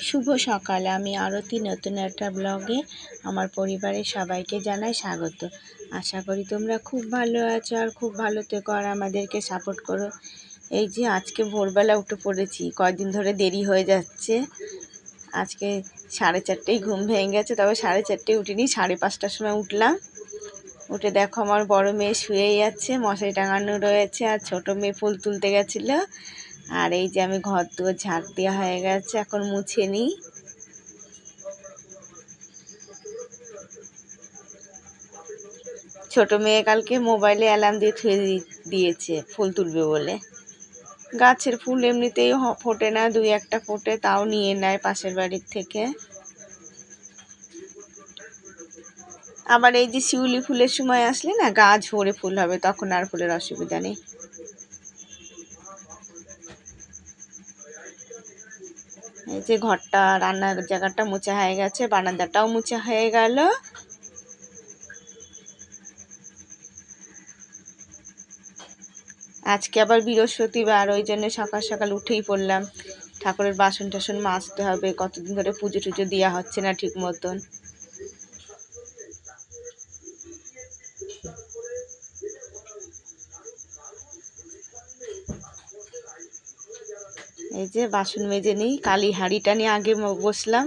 শুভ সকাল। আমি আরতি নতুন একটা ব্লগে আমার পরিবারের সবাইকে জানাই স্বাগত। আশা করি তোমরা খুব ভালো আছো আর খুব ভালো থেকো আর আমাদেরকে সাপোর্ট করো। এই যে আজকে ভোরবেলা উঠে পড়েছি, কয়দিন ধরে দেরি হয়ে যাচ্ছে। আজকে 4:30 ঘুম ভেঙে গেছে, তবে 4:30 উঠিনি, 5:30টার সময় উঠলাম। উঠে দেখো আমার বড় মেয়ে শুয়েই যাচ্ছে, মশারি টাঙানো রয়েছে, আর ছোট মেয়ে ফুল তুলতে গেছিলো। আর এই যে আমি ঘর দুয়ার ঝাড় দেওয়া হয়ে গেছে, এখন মুছে নিই। ছোট মেয়ে কালকে মোবাইলে অ্যালার্ম দিয়ে থুয়ে দিয়েছে ফুল তুলবে বলে। গাছের ফুল এমনিতেই ফোটে না, 2-1টা ফোটে, তাও নিয়ে নেয় পাশের বাড়ির থেকে। আবার এই যে শিউলি ফুলের সময় আসলে না, গাছ ভরে ফুল হবে, তখন আর ফুলের অসুবিধা নেই। এই যে ঘরটা, রান্নার জায়গাটা মোছা হয়ে গেছে, বারান্দাটাও মোছা হয়ে গেল। আজকে আবার বৃহস্পতিবার, ওই জন্য সকাল সকাল উঠেই পড়লাম। ঠাকুরের বাসন টাসন মাজতে হবে, কতদিন ধরে পুজো টুজো দেওয়া হচ্ছে না ঠিক মতন। এই যে বাসন মেজে নিই, কালি হাঁড়িটা নিয়ে আগে বসলাম।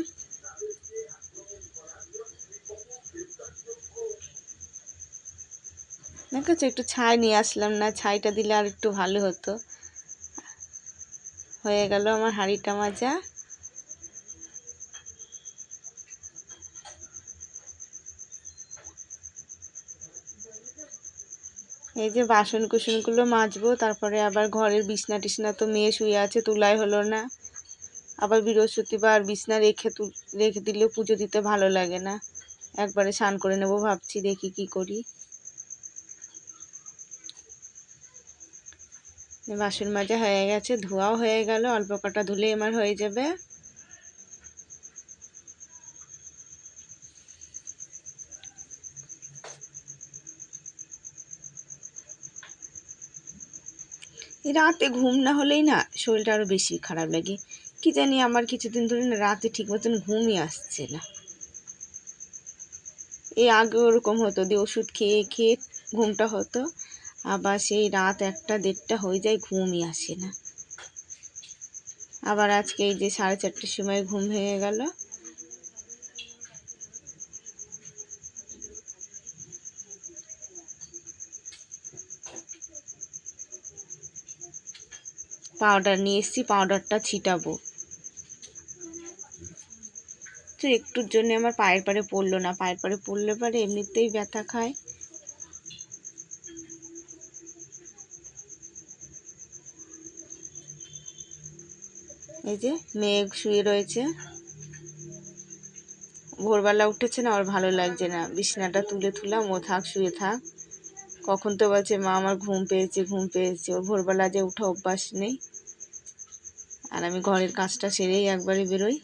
দেখেছো, একটু ছাই নিয়ে আসলাম না, ছাইটা দিলে আর একটু ভালো হতো। হয়ে গেল আমার হাঁড়িটা মাজা। এই যে বাসন কুসনগুলো মাজবো, তারপরে আবার ঘরের বিছনা টিছনা তো মেয়ে শুয়ে আছে, তুলাই হলো না। আবার বৃহস্পতিবার বিছনা রেখে দিলেও পুজো দিতে ভালো লাগে না। একবারে স্নান করে নেবো ভাবছি, দেখি কি করি। বাসন মাজা হয়ে গেছে, ধোয়াও হয়ে গেল, অল্প কটা ধুলে আমার হয়ে যাবে। রাতে ঘুম না হলেই না শরীরটা আরও বেশি খারাপ লাগে। কি জানি, আমার কিছুদিন ধরে না রাতে ঠিক মতন ঘুমই আসছে না। এই আগে ওরকম হতো, দিয়ে ওষুধ খেয়ে খেয়ে ঘুমটা হতো, আবার সেই রাত 1টা 1:30টা হয়ে যায়, ঘুমই আসে না। আবার আজকে এই যে 4:30টার সময় ঘুম ভেঙে গেল। পাউডার নিয়ে এসেছি, পাউডারটা ছিটাবো। তো একটুর জন্য আমার পায়ের পাড়ে পড়লো না, পায়ের পাড়ে পড়লে পারে এমনিতেই ব্যথা খায়। এই যে মেয়ে শুয়ে রয়েছে, ভোরবেলা উঠেছে না, আর ভালো লাগছে না। বিছানাটা তুললাম, ও থাক, শুয়ে থাক। কখন তো বলছে মা আমার ঘুম পেয়েছে ঘুম পেয়েছে। ওর ভোরবেলা যে উঠা অভ্যাস নেই। আর আমি ঘরের কাজটা সেরেই একবারে বেরোই।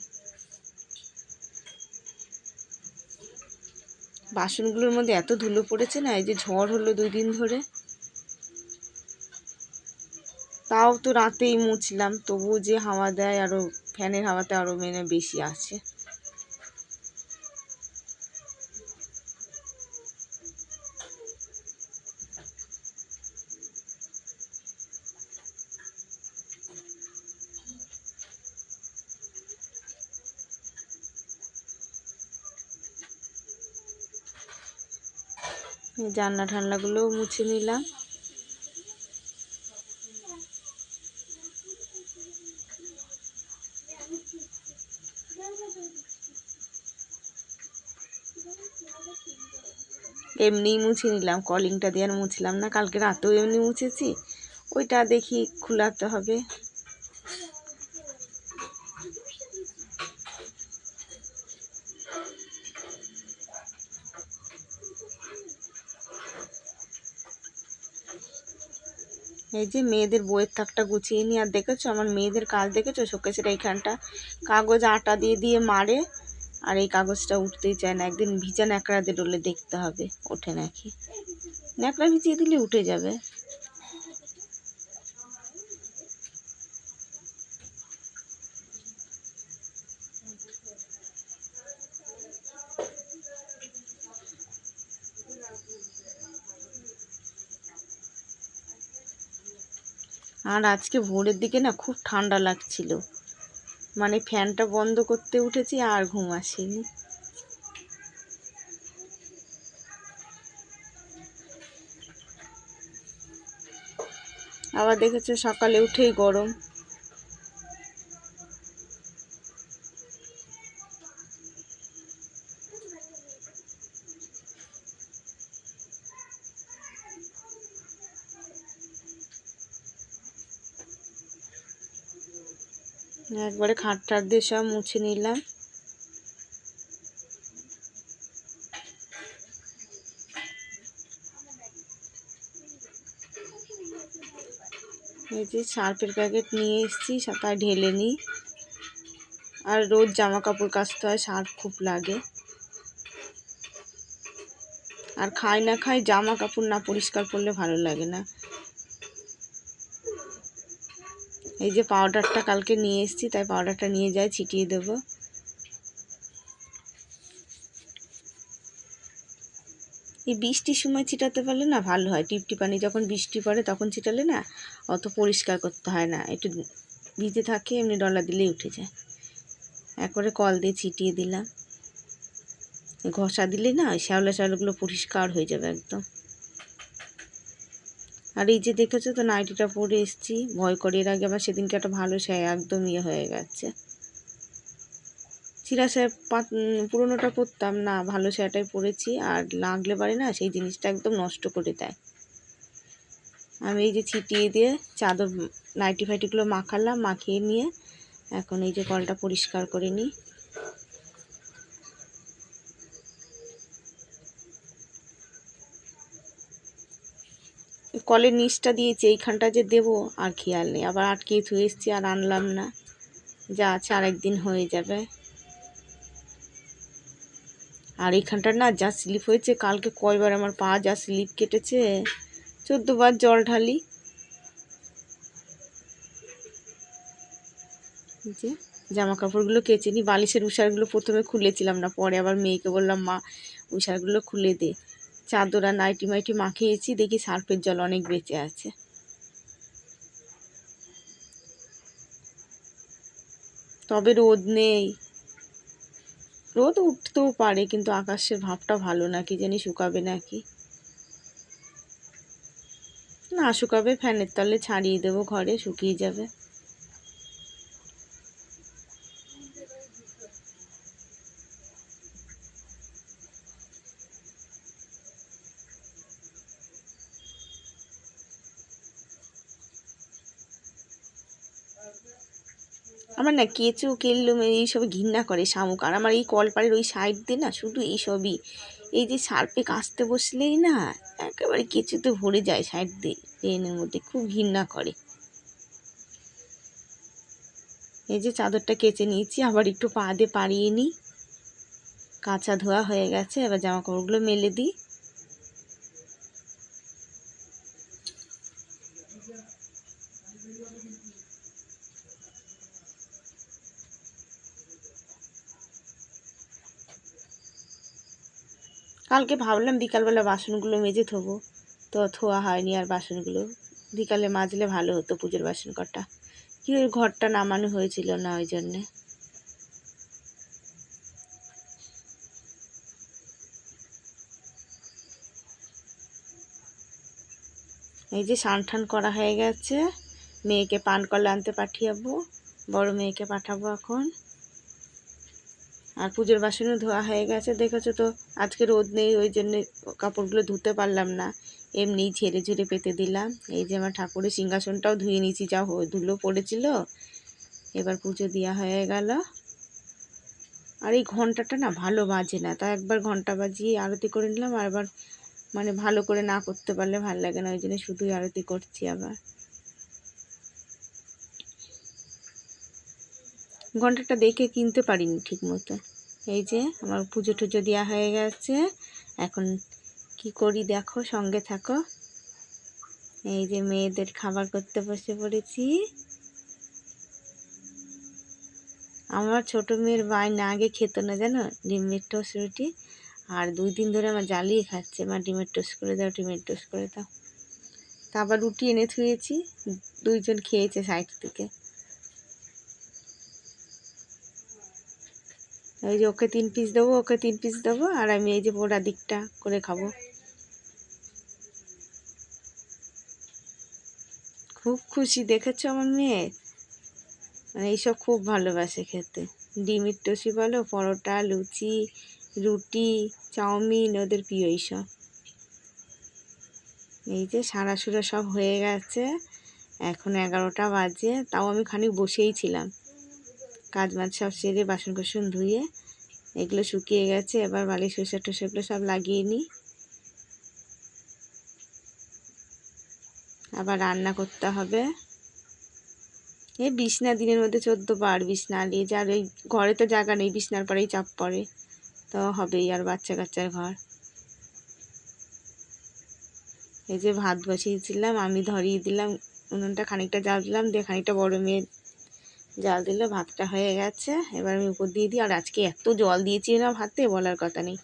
বাসনগুলোর মধ্যে এত ধুলো পড়েছে না, এই যে ঝড় হলো 2 দিন ধরে, তাও তো রাতেই মুছলাম, তবুও যে হাওয়া দেয়, আরও ফ্যানের হাওয়াতে আরও বেশি আসে। জানলা ঠান্লাগুলোও মুছে নিলাম। এমনিই মুছে নিলাম, কলিংটা দিয়ে আর মুছলাম না। কালকে রাতেও এমনি মুছেছি, ওইটা দেখি খুলাতে হবে। এই যে মেয়েদের বইয়ের থাকটা গুছিয়ে নিই। আর দেখেছো আমার মেয়েদের কাজ দেখেছো, শোকেসের এইখানটা কাগজ আটা দিয়ে দিয়ে মারে, আর এই কাগজটা উঠতেই চায় না। একদিন ভিজা ন্যাকড়া দিয়ে ডলে দেখতে হবে ওঠে নাকি। ন্যাকড়া ভিজিয়ে দিলে উঠে যাবে। আর আজকে ভোরের দিকে না খুব ঠান্ডা লাগছিল, মানে ফ্যানটা বন্ধ করতে উঠেছি আর ঘুম আসেনি। আবার দেখেছো সকালে উঠেই গরম। একবারে খাট টাট দিয়ে সব মুছে নিলাম। এই যে সার্ফের প্যাকেট নিয়ে এসেছি, তাই ঢেলে নিই। আর রোজ জামা কাপড় কাচতে হয়, সার্ফ খুব লাগে। আর খাই না খাই জামা কাপড় না পরিষ্কার করলে ভালো লাগে না। এই যে পাউডারটা কালকে নিয়ে এসেছি, তাই পাউডারটা নিয়ে যাই, ছিটিয়ে দেবো। এই বৃষ্টির সময় ছিটাতে পারলে না ভালো হয়, টিপটিপানি যখন বৃষ্টি পড়ে তখন ছিটালে না অত পরিষ্কার করতে হয় না, একটু ভিজে থাকে, এমনি ডলা দিলেই উঠে যায়। একবারে কল দিয়ে ছিটিয়ে দিলাম। ঘষা দিলে না ওই শ্যাওলা শ্যাওলাগুলো পরিষ্কার হয়ে যাবে একদম। আর এই যে দেখেছো তো নাইটিটা পরে এসেছি, ভয় করে, এর আগে আবার সেদিনকে একটা ভালো শাড়ি একদম হয়ে গেছে। চিরা শাড়ি পুরোনোটা পরতাম না, ভালো শাড়িটাই পরেছি, আর লাগলে পারে না সেই জিনিসটা একদম নষ্ট করে দেয়। আমি এই যে ছিটিয়ে দিয়ে চাদর নাইটি ফাইটিগুলো মাখালাম, মাখিয়ে নিয়ে এখন এই যে কলটা পরিষ্কার করে নিই। কলের নিচটা দিয়েছি, এইখানটা যে দেবো আর খেয়াল নেই, আবার আটকিয়ে ধুয়ে এসেছি আর আনলাম না, যা আছে আর একদিন হয়ে যাবে। আর এইখানটা না যা স্লিপ হয়েছে, কালকে কয়বার আমার পা যা স্লিপ কেটেছে, 14 বার জল ঢালি। যে জামা কাপড়গুলো কেচে নিই, বালিশের উষারগুলো প্রথমে খুলেছিলাম না, পরে আবার মেয়েকে বললাম মা উষারগুলো খুলে দে। চাদর আর নাইটি মাইটি মাখিয়েছি, দেখি সার্ফের জল অনেক বেঁচে আছে। তবে রোদ নেই, রোদ উঠতেও পারে, কিন্তু আকাশের ভাবটা ভালো না, কি জানি শুকাবে নাকি না। শুকাবে, ফ্যানের তলে ছাড়িয়ে দেবো, ঘরে শুকিয়ে যাবে। আমার না কেঁচো কেল্লো এইসব ঘৃণা করে শামুক, আর আমার এই কলপাড়ের ওই সাইড দিয়ে না শুধু এইসবই। এই যে সার্ফে কাচতে বসলেই না একেবারে কেঁচোতে ভরে যায় সাইড দিয়ে, ট্রেনের মধ্যে খুব ঘৃণা করে। এই যে চাদরটা কেচে নিয়েছি, আবার একটু পা দিয়ে পাড়িয়ে নিই। কাঁচা ধোয়া হয়ে গেছে, এবার জামা কাপড়গুলো মেলে দিই। কালকে ভাবলাম বিকালবেলা বাসনগুলো মেজে থবো, তো ধোয়া হয়নি আর বাসনগুলো, বিকালে মাজলে ভালো হতো পুজোর বাসন কটা। কি ওই ঘরটা নামানো হয়েছিল না, ওই জন্যে। এই যে স্নান টান করা হয়ে গেছে, মেয়েকে পান কলা আনতে পাঠাবো, বড় মেয়েকে পাঠাবো এখন। আর পুজোর বাসনও ধোয়া হয়ে গেছে, দেখেছো তো আজকে রোদ নেই, ওই জন্যে কাপড়গুলো ধুতে পারলাম না, এমনি ঝেড়ে ঝেড়ে পেতে দিলাম। এই যে আমার ঠাকুরের সিংহাসনটাও ধুয়ে নিয়েছি, যা ধুলো পড়েছিল। এবার পুজো দেওয়া হয়ে গেল। আর এই ঘন্টাটা না ভালো বাজে না, তাই একবার ঘন্টা বাজিয়ে আরতি করে নিলাম, আর এবার মানে ভালো করে না করতে পারলে ভালো লাগে না, ওই জন্য শুধুই আরতি করছি। আবার ঘন্টাটা দেখে কিনতে পারিনি ঠিক মতো। এই যে আমার পুজো টুজো দেওয়া হয়ে গেছে, এখন কি করি দেখো, সঙ্গে থাকো। এই যে মেয়েদের খাবার করতে বসে পড়েছি। আমার ছোট মেয়ের বায়না, আগে খেত না জানো ডিমের টোস্ট রুটি, আর 2 দিন ধরে আমার জ্বালিয়ে খাচ্ছে, মা ডিমের টোস্ট করে দাও, ডিমের টোস্ট করে দাও। তারপর রুটি এনে থুয়েছি, দুইজন খেয়েছে সাইড থেকে। এই যে ওকে 3 পিস দেবো, ওকে 3 পিস দেবো, আর আমি এই যে পোড়া দিকটা করে খাবো। খুব খুশি, দেখেছো আমার মেয়ে, মানে এইসব খুব ভালোবাসে খেতে। ডিমের টসি বলো, পরোটা, লুচি, রুটি, চাউমিন, ওদের প্রিয় এইসব। এই যে সারা সুরা সব হয়ে গেছে, এখন 11টা বাজে, তাও আমি খানিক বসেই ছিলাম। কাজ বাজ সব সেরে বাসন কোসন ধুয়ে এগুলো শুকিয়ে গেছে, এবার বালিশ শসা টসাগুলো সব লাগিয়ে নিই, আবার রান্না করতে হবে। এই বিছনা দিনের মধ্যে 14 বার বিছনা আলিয়ে, যার ওই ঘরে তো জায়গা নেই, বিছনার পরেই চাপ পড়ে, তো হবেই, আর বাচ্চা কাচ্চার ঘর। এই যে ভাত বসিয়েছিলাম, আমি ধরিয়ে দিলাম উনুনটা, খানিকটা জাল দিলাম, দিয়ে খানিকটা বড় মেয়ে জাল দিল, ভাতটা হয়ে গেছে। এবার আমি উপর দিয়ে দিই, আর আজকে এত জল দিয়েছি না ভাতে, বলার কথা নেই।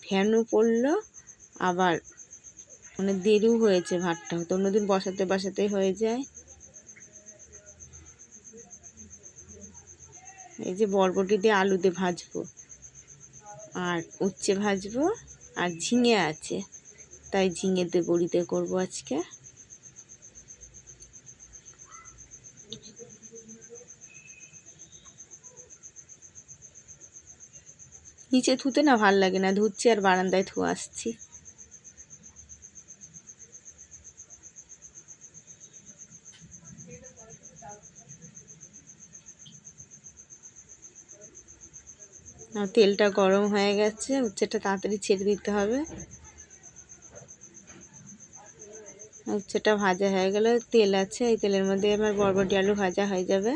ফ্যানও পড়লো, আবার মানে দেরিও হয়েছে ভাতটা হতে, অন্যদিন বসাতে বসাতেই হয়ে যায়। এই যে বরবটি দিয়ে আলু দিয়ে ভাজবো, আর উচ্ছে ভাজবো, আর ঝিঙে আছে, তাই ঝিঙে দিয়ে বড়ি দিয়ে করবো আজকে। নিচে ধুতে না ভাল লাগে না, ধুচ্ছি আর বারান্দায় ধুয়ে আসছি। আর তেলটা গরম হয়ে গেছে, উচ্ছেটা তাড়াতাড়ি ছেড়ে দিতে হবে। উচ্ছেটা ভাজা হয়ে গেলে, তেল আছে, এই তেলের মধ্যে আমার বরবটি আলু ভাজা হয়ে যাবে।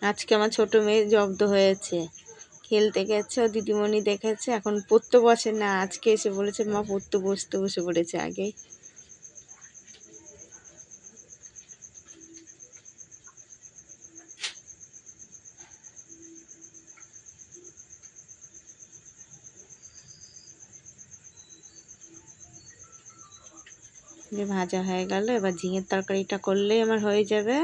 আজকে আমার ছোট মেয়ে জব্দ হয়েছে, খেলতে গেছে, ও দিদিমণি দেখেছে, এখন পড়তে বসে না, আজকে এসে বলেছে মা পড়তে বসে পড়েছে আগেই। যে ভাজা হয়ে গেল, এবার ঝিঙের তরকারিটা করলেই আমার হয়ে যাবে।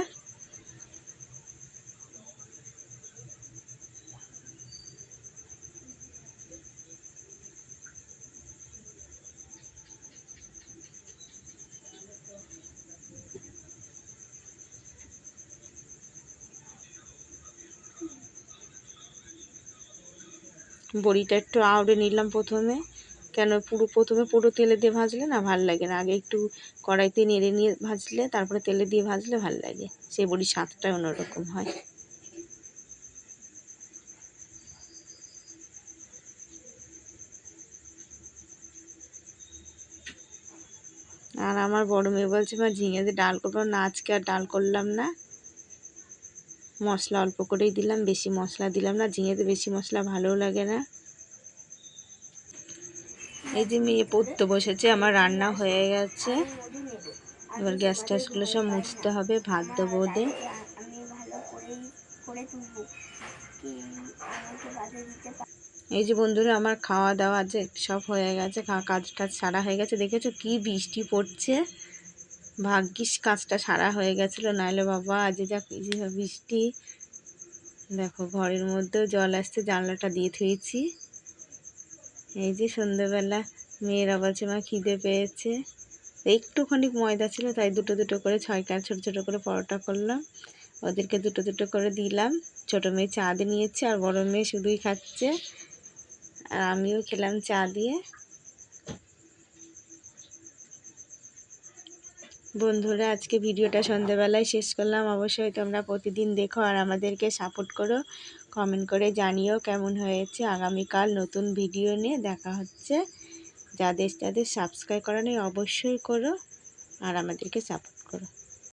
বড়িটা একটু আউড়ে নিলাম প্রথমে, কেন প্রথমে পুরো তেলে দিয়ে ভাজলে না ভাল লাগে না, আগে একটু কড়াইতে নেড়ে নিয়ে ভাজলে, তারপরে তেলে দিয়ে ভাজলে ভাল লাগে, সেই বড়ির স্বাদটাই অন্যরকম হয়। আর আমার বড় মেয়ে বলছে মা ঝিঙে দিয়ে ডাল করবো না, আজকে আর ডাল করলাম না, মশলা অল্প করেই দিলাম, বেশি মশলা দিলাম না, ঝিঙেতে বেশি মশলা ভালোও লাগে না। এই যে মেয়ে পড়তে বসেছে, আমার রান্না হয়ে গেছে, এবার গ্যাস ট্যাসগুলো সব মুছতে হবে, ভাত দেবো ওদের। এই যে বন্ধুরা আমার খাওয়া দাওয়া যে সব হয়ে গেছে, কাজ টাজ সারা হয়ে গেছে, দেখেছো কি বৃষ্টি পড়ছে, ভাগ্যিস কাজটা সারা হয়ে গেছিলো, নাহলে বাবা আজ যা বৃষ্টি। দেখো ঘরের মধ্যেও জল আসছে, জানলাটা দিয়ে থুয়েছি। এই যে সন্ধ্যেবেলা মেয়েরা বলছে মা খিদে পেয়েছে, একটুখানি ময়দা ছিল, তাই দুটো দুটো করে 6 ছোটো ছোটো করে পরোটা করলাম, ওদেরকে দুটো দুটো করে দিলাম। ছোটো মেয়ে চা দিয়ে নিয়েছে, আর বড়ো মেয়ে শুধুই খাচ্ছে, আর আমিও খেলাম চা দিয়ে। বন্ধুরা আজকে ভিডিওটা সন্ধ্যেবেলায় শেষ করলাম, অবশ্যই তোমরা প্রতিদিন দেখো আর আমাদেরকে সাপোর্ট করো, কমেন্ট করে জানিও কেমন হয়েছে। আগামীকাল নতুন ভিডিও নিয়ে দেখা হচ্ছে, যাদের যাদের সাবস্ক্রাইব করা নেই অবশ্যই করো, আর আমাদেরকে সাপোর্ট করো।